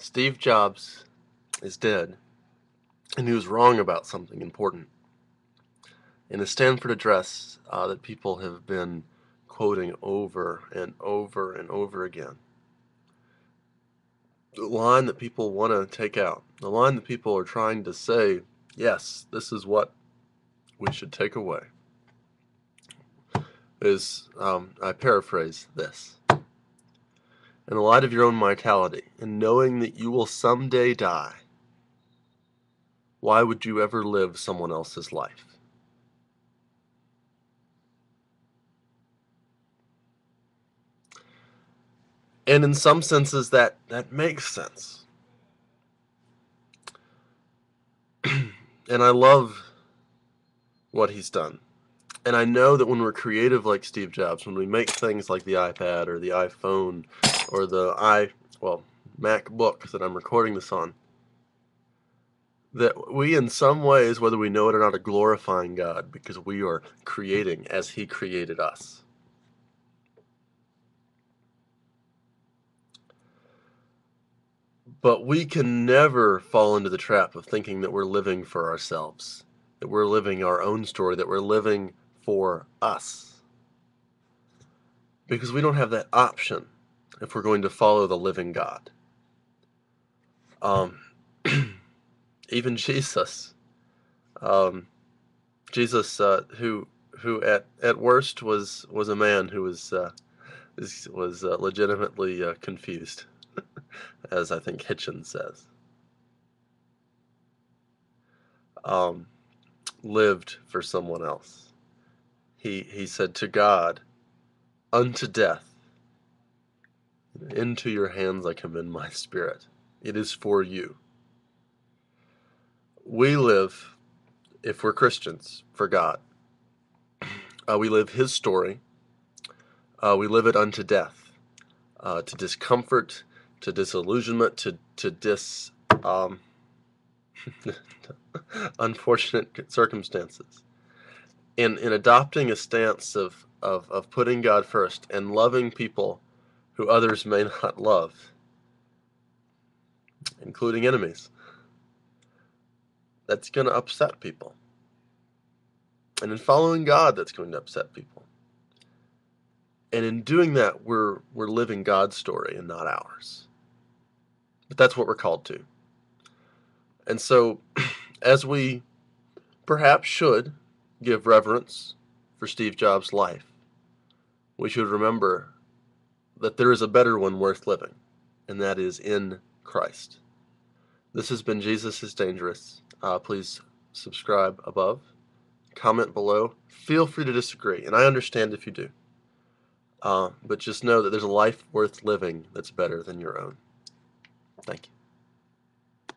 Steve Jobs is dead, and he was wrong about something important. In a Stanford address that people have been quoting over and over and over again, the line that people want to take out, the line that people are trying to say, yes, this is what we should take away, is, I paraphrase this. In the light of your own mortality, and knowing that you will someday die, why would you ever live someone else's life? And in some senses, that makes sense. And I love what he's done. And I know that when we're creative like Steve Jobs, when we make things like the iPad or the iPhone or the MacBook that I'm recording this on, that we in some ways, whether we know it or not, are glorifying God because we are creating as He created us. But we can never fall into the trap of thinking that we're living for ourselves, that we're living our own story, that we're living for us. Because we don't have that option if we're going to follow the living God. Even Jesus, who at worst was a man who was legitimately confused, as I think Hitchens says. Lived for someone else. He said to God, "Unto death, into your hands I commend my spirit. It is for you." We live, if we're Christians, for God. We live His story. We live it unto death, to discomfort, to disillusionment, to unfortunate circumstances. In adopting a stance of putting God first and loving people who others may not love, including enemies, that's going to upset people. And in following God, that's going to upset people. And in doing that, we're living God's story and not ours. But that's what we're called to. And so, as we perhaps should give reverence for Steve Jobs' life, we should remember that there is a better one worth living, and that is in Christ. This has been Jesus is Dangerous. Please subscribe above, comment below. Feel free to disagree, and I understand if you do. But just know that there's a life worth living that's better than your own. Thank you.